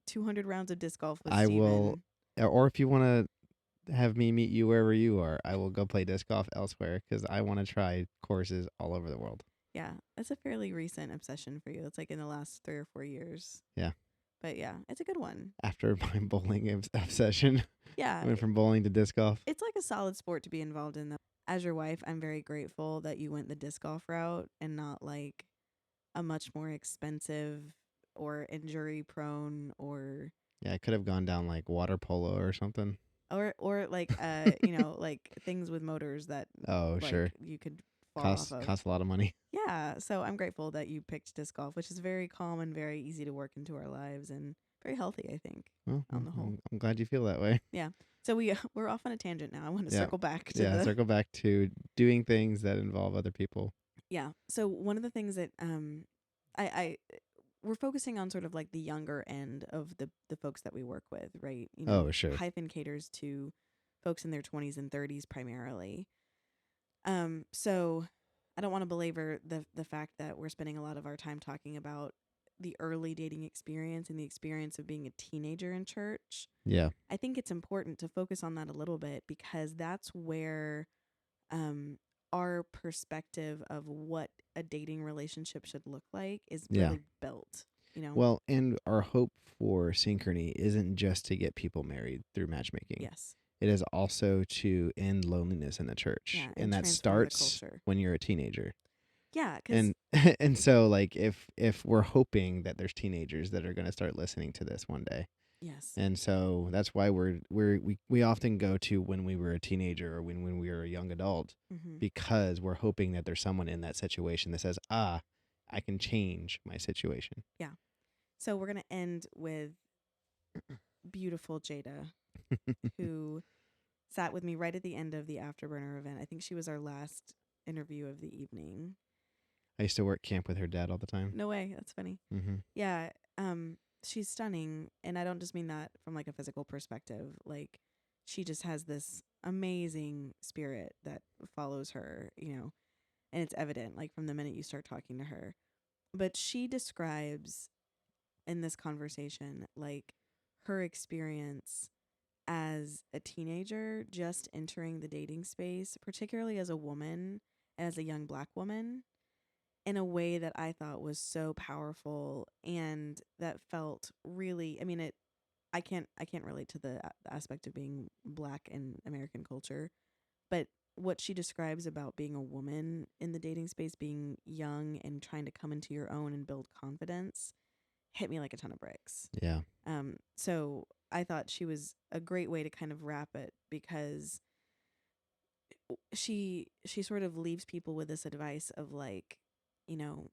200 rounds of disc golf with Stephen, will. Or if you want to have me meet you wherever you are, I will go play disc golf elsewhere because I want to try courses all over the world. Yeah, that's a fairly recent obsession for you. It's like in the last 3 or 4 years. Yeah. But yeah, it's a good one. After my bowling obsession, Yeah. I went from bowling to disc golf. It's like a solid sport to be involved in, though. As your wife, I'm very grateful that you went the disc golf route and not like a much more expensive or injury prone or. Yeah, I could have gone down like water polo or something. Or like like things with motors that Sure. you could fall off of. Costs a lot of money. Yeah, so I'm grateful that you picked disc golf, which is very calm and very easy to work into our lives and very healthy, I think. Well, on the whole. I'm glad you feel that way. Yeah. So we're off on a tangent now. I want to circle back to circle back to doing things that involve other people. Yeah. So one of the things that we're focusing on sort of like the younger end of the folks that we work with, right? Sure. Hyphen caters to folks in their 20s and 30s primarily. So I don't want to belabor the fact that we're spending a lot of our time talking about the early dating experience and the experience of being a teenager in church. Yeah. I think it's important to focus on that a little bit because that's where our perspective of what a dating relationship should look like is Yeah. really built, you know? Well, and our hope for Synchrony isn't just to get people married through matchmaking. Yes. It is also to end loneliness in the church. Yeah, and that transform the starts culture. when you're a teenager. Yeah, because And and so like if we're hoping that there's teenagers that are going to start listening to this one day. yes, And so that's why we often go to when we were a teenager or when we were a young adult, mm-hmm. because we're hoping that there's someone in that situation that says, I can change my situation. So we're gonna end with beautiful Jada, who sat with me right at the end of the Afterburner event. I think she was our last interview of the evening. I used to work camp with her dad all the time. No way, that's funny. Mm-hmm. Yeah, she's stunning, and I don't just mean that from like a physical perspective. Like, she just has this amazing spirit that follows her, you know, and it's evident like from the minute you start talking to her. But she describes in this conversation like her experience as a teenager just entering the dating space, particularly as a woman, as a young Black woman, in a way that I thought was so powerful and that felt really, I mean, I can't relate to the aspect of being Black in American culture, but what she describes about being a woman in the dating space, being young and trying to come into your own and build confidence, hit me like a ton of bricks. Yeah. So I thought she was a great way to kind of wrap it, because she sort of leaves people with this advice of like, you know,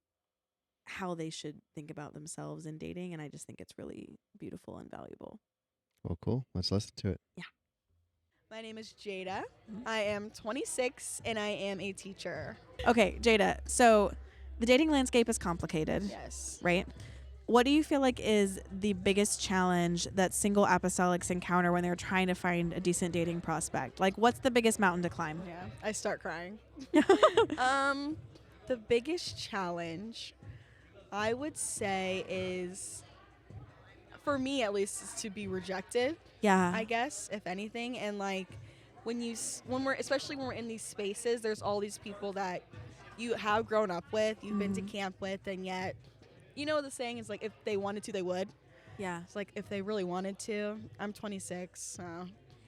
how they should think about themselves in dating, and I just think it's really beautiful and valuable. Well, cool. Let's listen to it. Yeah. My name is Jada. I am 26 and I am a teacher. Okay, Jada. So the dating landscape is complicated, Yes. right? What do you feel like is the biggest challenge that single apostolics encounter when they're trying to find a decent dating prospect? Like, what's the biggest mountain to climb? Yeah, I start crying. The biggest challenge, I would say, is, for me at least, is to be rejected. Yeah. I guess, if anything. And like when especially when we're in these spaces, there's all these people that you have grown up with, you've been to camp with, and yet, you know, the saying is like, if they wanted to, they would. Yeah. It's like, if they really wanted to. I'm 26, so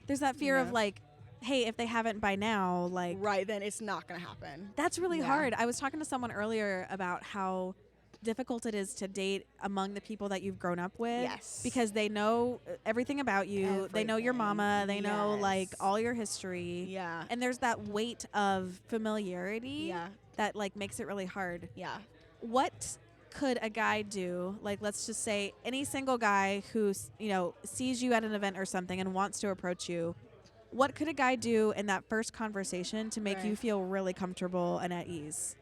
There's that fear of Yeah. like, hey, if they haven't by now, like, right then it's not gonna happen. that's really Yeah. hard. I was talking to someone earlier about how difficult it is to date among the people that you've grown up with. Yes. Because they know everything about you. They know your Everything. mama. They know like Yes. all your history. Yeah. And there's that weight of familiarity Yeah. that like makes it really hard. Yeah. What could a guy do? Like, let's just say any single guy who, you know, sees you at an event or something and wants to approach you. What could a guy do in that first conversation to make you Right. feel really comfortable and at ease?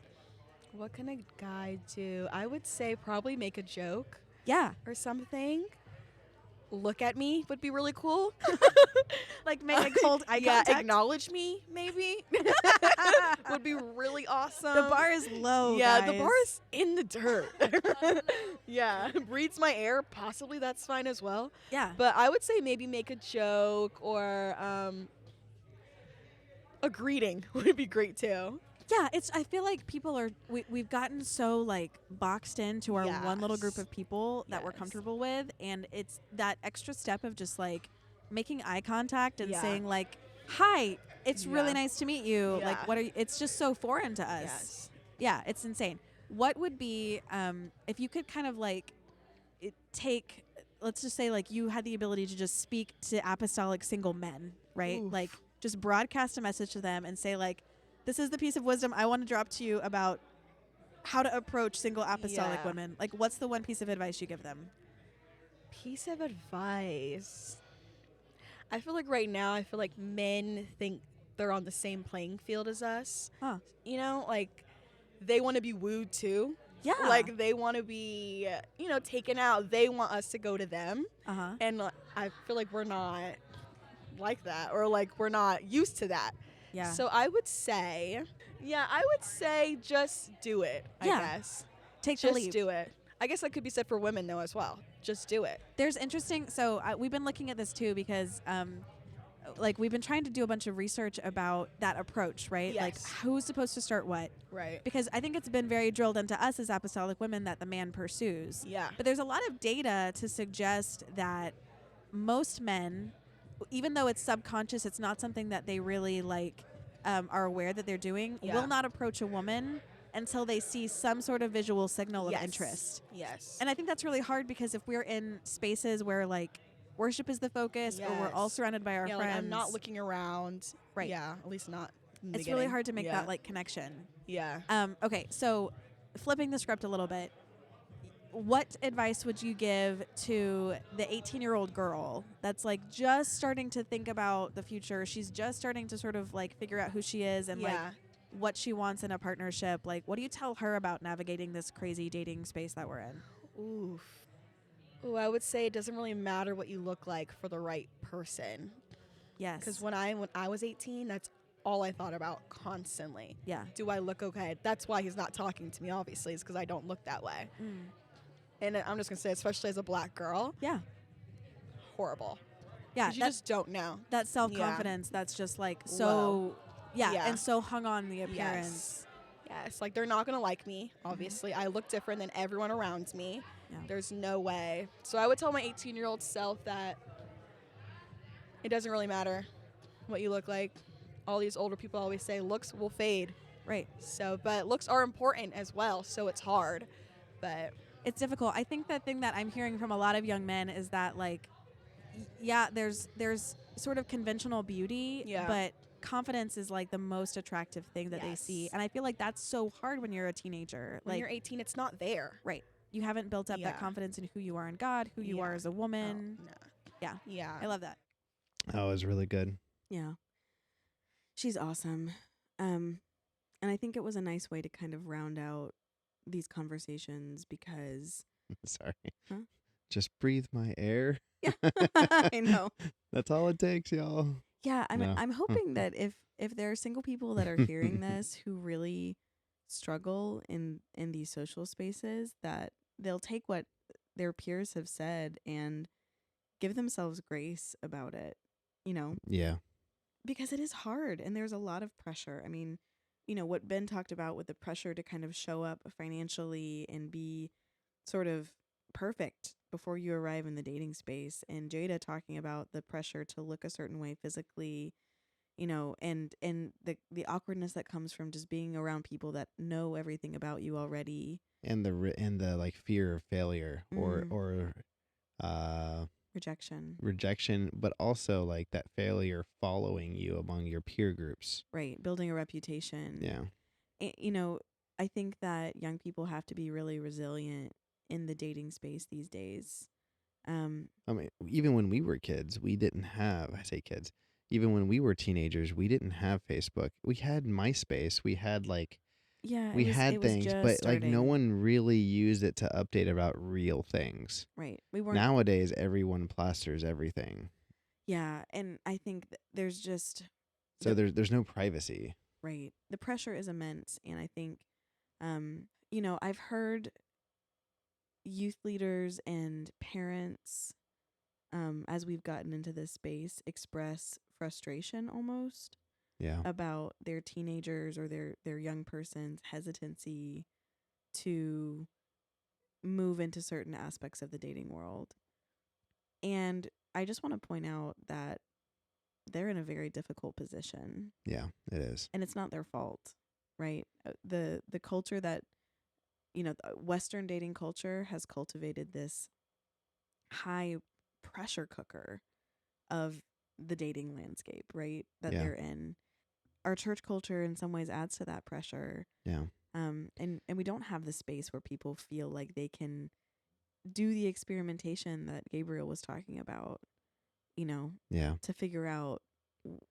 What can a guy do? I would say probably make a joke Yeah. or something. Look at me would be really cool. Like make a cold eye Yeah, contact. acknowledge me maybe would be really awesome. The bar is low. Yeah, the guys. bar is in the dirt. Yeah, breathes my air. Possibly that's fine as well. Yeah. But I would say maybe make a joke or a greeting would be great too. Yeah, it's. I feel like people are. We've gotten so like boxed into our one little group Yes. of people that we're Yes. comfortable with, and it's that extra step of just like making eye contact and Yeah. saying like, "Hi, it's really Yeah. nice to meet you." Yeah. Like, what are you? It's just so foreign to us. Yes. Yeah, it's insane. What would be if you could kind of like take? Let's just say like you had the ability to just speak to apostolic single men, right? Oof. Like just broadcast a message to them and say like, this is the piece of wisdom I want to drop to you about how to approach single apostolic Yeah. women. Like, what's the one piece of advice you give them? Piece of advice. I feel like right now, I feel like men think they're on the same playing field as us. Huh. You know, like they want to be wooed too. Yeah. Like they want to be, you know, taken out. They want us to go to them. Uh-huh. And I feel like we're not like that, or like we're not used to that. Yeah. So I would say just do it, Yeah. I guess. Take the Just leap. do it. I guess that could be said for women though as well. Just do it. There's interesting. So we've been looking at this too because like we've been trying to do a bunch of research about that approach, right? Like Yes. who's supposed to start what? Right. Because I think it's been very drilled into us as apostolic women that the man pursues. Yeah. But there's a lot of data to suggest that most men, even though it's subconscious, it's not something that they really like are aware that they're doing, Yeah. will not approach a woman until they see some sort of visual signal Yes. of interest. Yes. And I think that's really hard because if we're in spaces where like worship is the focus or we're all Yes. surrounded by our yeah, friends, like I'm not looking around. Right. Yeah, at least not. In the it's really beginning. hard to make Yeah. that like connection. Yeah. Okay, so flipping the script a little bit, what advice would you give to the 18-year-old girl that's like just starting to think about the future? She's just starting to sort of like figure out who she is and like Yeah. what she wants in a partnership. Like, what do you tell her about navigating this crazy dating space that we're in? Oof. Ooh, I would say it doesn't really matter what you look like for the right person. Yes. Because when I was 18, that's all I thought about constantly. Yeah. Do I look okay? That's why he's not talking to me, obviously, is because I don't look that way. Mm. And I'm just going to say, especially as a black girl, Yeah. horrible. Yeah. 'Cause you just don't know. that self-confidence that's just like so Low. yeah, Yeah. and so hung on the appearance. Yes, like they're not going to like me, obviously. I look different than everyone around me. Yeah. There's no way. So I would tell my 18-year-old self that it doesn't really matter what you look like. All these older people always say looks will fade. Right. So, but looks are important as well, so it's hard. But It's difficult. I think the thing that I'm hearing from a lot of young men is that like yeah, there's sort of conventional beauty, Yeah. but confidence is like the most attractive thing that they see. Yes. And I feel like that's so hard when you're a teenager. when like you're 18, it's not there. right. You haven't built up Yeah. that confidence in who you are in God, who you are Yeah. as a Oh, woman. no. Yeah. Yeah. I love that. Oh, it was really good. Yeah. She's awesome. And I think it was a nice way to kind of round out these conversations because Sorry. Huh? Just breathe my air. yeah, I know. That's all it takes, y'all. Yeah, No. I'm hoping that if there are single people that are hearing this who really struggle in these social spaces, that they'll take what their peers have said and give themselves grace about it, you know, Yeah. because it is hard and there's a lot of pressure. I mean, you know, what Ben talked about with the pressure to kind of show up financially and be sort of perfect before you arrive in the dating space, and Jada talking about the pressure to look a certain way physically, you know, and the awkwardness that comes from just being around people that know everything about you already. And the like fear of failure or Rejection, but also like that failure following you among your peer groups. right? Building a reputation. Yeah. You know, I think that young people have to be really resilient in the dating space these days. I mean, even when we were kids, we didn't have, I say kids, even when we were teenagers, we didn't have Facebook. We had MySpace. We had like, Yeah, we it was, had it was things, just but like no starting. one really used it to update about real things. Right. We weren't. Nowadays, everyone plasters everything. Yeah, and I think there's just So there's no privacy. right. The pressure is immense, and I think, you know, I've heard youth leaders and parents, as we've gotten into this space, express frustration almost Yeah. about their teenagers or their young person's hesitancy to move into certain aspects of the dating world. And I just want to point out that they're in a very difficult position, Yeah, it is. and it's not their fault, right? The culture that, you know, the Western dating culture has cultivated this high pressure cooker of the dating landscape, right? That Yeah. they're in. Our church culture in some ways adds to that pressure. Yeah. And we don't have the space where people feel like they can do the experimentation that Gabriel was talking about, you know, Yeah. to figure out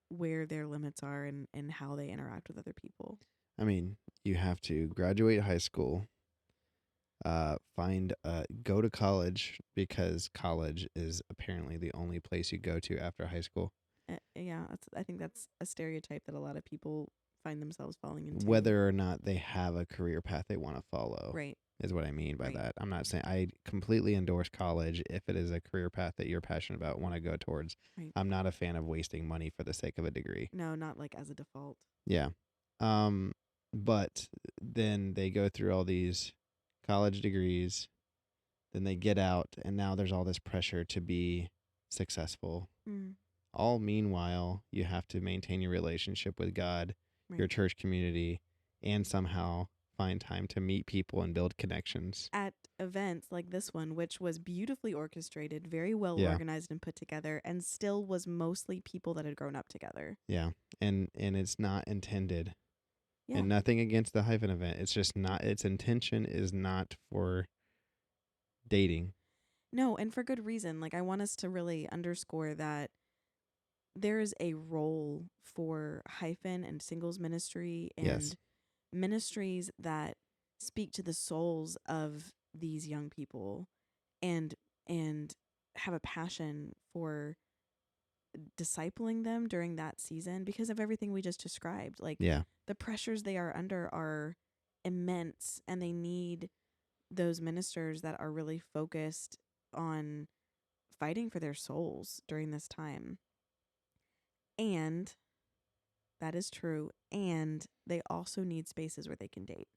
where their limits are and how they interact with other people. I mean, you have to graduate high school, go to college because college is apparently the only place you go to after high school. Yeah, I think that's a stereotype that a lot of people find themselves falling into. Whether or not they have a career path they want to follow. Right. is what I mean by Right. that. I'm not saying I completely endorse college if it is a career path that you're passionate about, want to go towards. Right. I'm not a fan of wasting money for the sake of a degree. No, not like as a default. Yeah. But then they go through all these college degrees, then they get out, and now there's all this pressure to be successful. All meanwhile, you have to maintain your relationship with God, your Right. church community, and somehow find time to meet people and build connections. At events like this one, which was beautifully orchestrated, very well Yeah. organized and put together, and still was mostly people that had grown up together. Yeah. And it's not intended. Yeah. And nothing against the Hyphen event. It's just not, its intention is not for dating. No, and for good reason. Like, I want us to really underscore that there is a role for Hyphen and singles ministry and Yes. ministries that speak to the souls of these young people and have a passion for discipling them during that season because of everything we just described. Like, Yeah. the pressures they are under are immense, and they need those ministers that are really focused on fighting for their souls during this time. And that is true. And they also need spaces where they can date.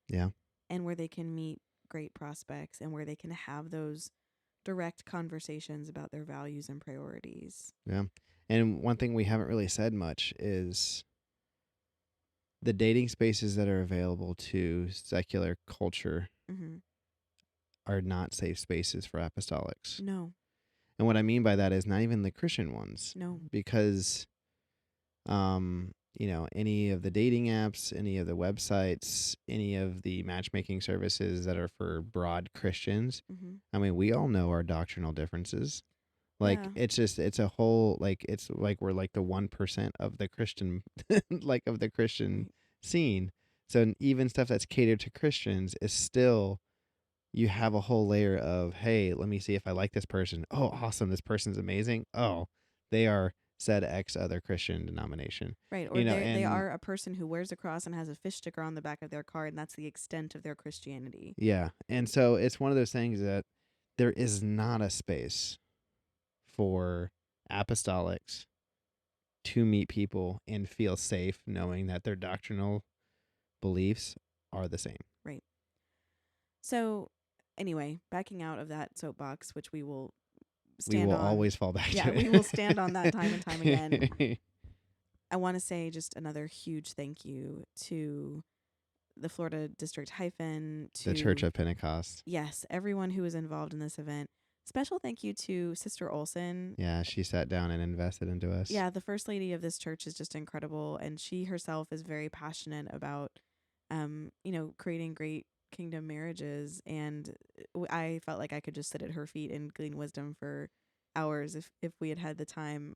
Yeah. And where they can meet great prospects and where they can have those direct conversations about their values and priorities. Yeah. And one thing we haven't really said much is the dating spaces that are available to secular culture Mm-hmm. are not safe spaces for apostolics. No. And what I mean by that is not even the Christian ones. No. Because, any of the dating apps, any of the websites, any of the matchmaking services that are for broad Christians, Mm-hmm. I mean, we all know our doctrinal differences. Like, Yeah. it's a whole, like, it's like we're like the 1% of the Christian, of the Christian Right. scene. So even stuff that's catered to Christians is still, you have a whole layer of, hey, let me see if I like this person. Oh, awesome. This person's amazing. Oh, they are said X other Christian denomination. Right. Or they and are a person who wears a cross and has a fish sticker on the back of their car, and that's the extent of their Christianity. yeah. And so it's one of those things that there is not a space for apostolics to meet people and feel safe knowing that their doctrinal beliefs are the same. Right. So, anyway, backing out of that soapbox, which we will stand we will on. always fall back Yeah, to it. we will stand on that time and time again. I want to say just another huge thank you to the Florida District Hyphen, to The Church of Pentecost. Yes, everyone who was involved in this event. Special thank you to Sister Olson. Yeah, she sat down and invested into us. Yeah, the first lady of this church is just incredible, and she herself is very passionate about, creating great kingdom marriages. And I felt like I could just sit at her feet and glean wisdom for hours if we had the time.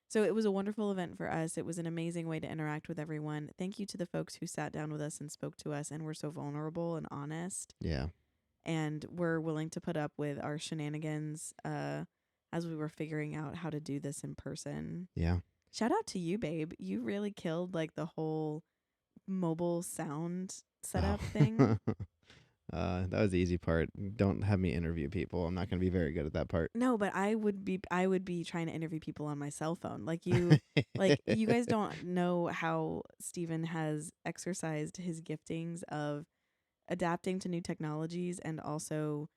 So it was a wonderful event for us. It was an amazing way to interact with everyone. Thank you to the folks who sat down with us and spoke to us and were so vulnerable and honest. Yeah. And were willing to put up with our shenanigans as we were figuring out how to do this in person. Yeah. Shout out to you, babe. You really killed like the whole mobile sound setup thing. That was the easy part. Don't have me interview people. I'm not going to be very good at that part. No, but I would be trying to interview people on my cell phone. Like you guys don't know how Stephen has exercised his giftings of adapting to new technologies and also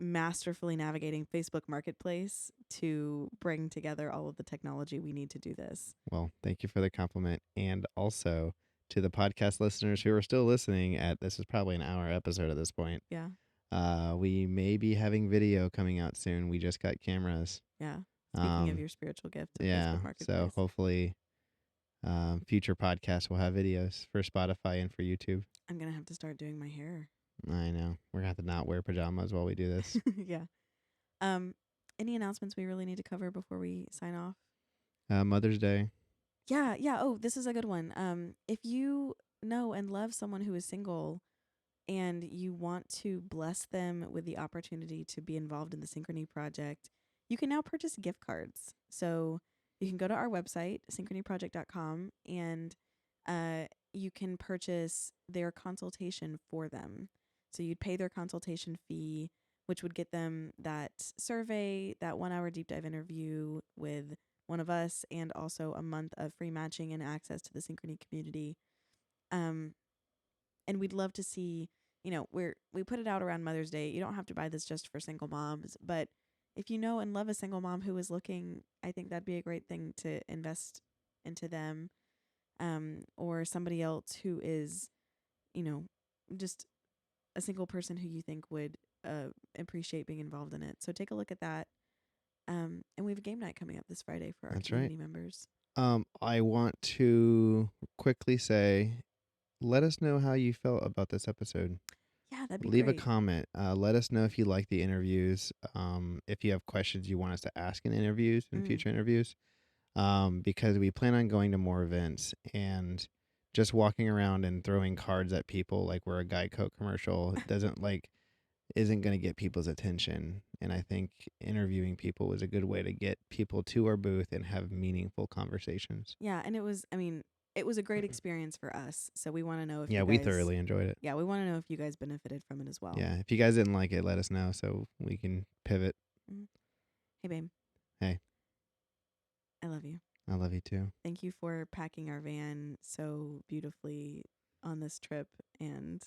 masterfully navigating Facebook Marketplace to bring together all of the technology we need to do this. Well, thank you for the compliment. And also to the podcast listeners who are still listening this is probably an hour episode at this point. Yeah. We may be having video coming out soon. We just got cameras. Yeah. Speaking of your spiritual gift. Of Yeah. Facebook Marketplace. So hopefully future podcasts will have videos for Spotify and for YouTube. I'm going to have to start doing my hair. I know. We're going to have to not wear pajamas while we do this. Yeah. Any announcements we really need to cover before we sign off? Mother's Day. Yeah. Oh, this is a good one. If you know and love someone who is single and you want to bless them with the opportunity to be involved in the Synchrony Project, you can now purchase gift cards. So you can go to our website, synchronyproject.com, and you can purchase their consultation for them. So you'd pay their consultation fee, which would get them that survey, that 1 hour deep dive interview with one of us, and also a month of free matching and access to the Synchrony community. And we'd love to see, we put it out around Mother's Day. You don't have to buy this just for single moms, but if you know and love a single mom who is looking, I think that'd be a great thing to invest into them. Or somebody else who is, just a single person who you think would appreciate being involved in it. So take a look at that. And we have a game night coming up this Friday for our That's community right. members. I want to quickly say, let us know how you felt about this episode. Yeah, that'd be Leave great. a comment. Let us know if you like the interviews. If you have questions you want us to ask in interviews, in future interviews. Because we plan on going to more events, and just walking around and throwing cards at people like we're a Geico commercial isn't going to get people's attention. And I think interviewing people was a good way to get people to our booth and have meaningful conversations. Yeah, and it was a great experience for us. So we want to know if we thoroughly enjoyed it. Yeah, we want to know if you guys benefited from it as well. Yeah, if you guys didn't like it, let us know so we can pivot. Hey, babe. Hey. I love you. I love you too. Thank you for packing our van so beautifully on this trip and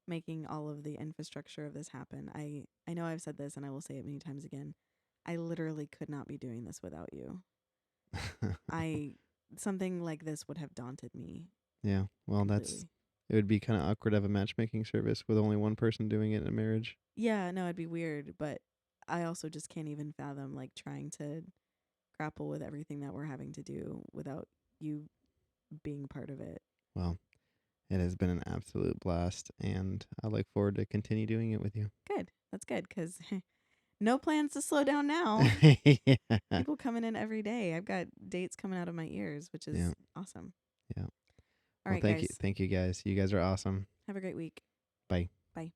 making all of the infrastructure of this happen. I know I've said this and I will say it many times again. I literally could not be doing this without you. Something like this would have daunted me. Yeah. Well, completely. It would be kind of awkward to have a matchmaking service with only one person doing it in a marriage. Yeah, no, it'd be weird, but I also just can't even fathom trying to grapple with everything that we're having to do without you being part of it. Well, it has been an absolute blast, and I look forward to continue doing it with you. Good. That's good, because no plans to slow down now. Yeah. People coming in every day. I've got dates coming out of my ears, which is awesome. Yeah. All right, thank guys. you. Thank you, guys. You guys are awesome. Have a great week. Bye. Bye.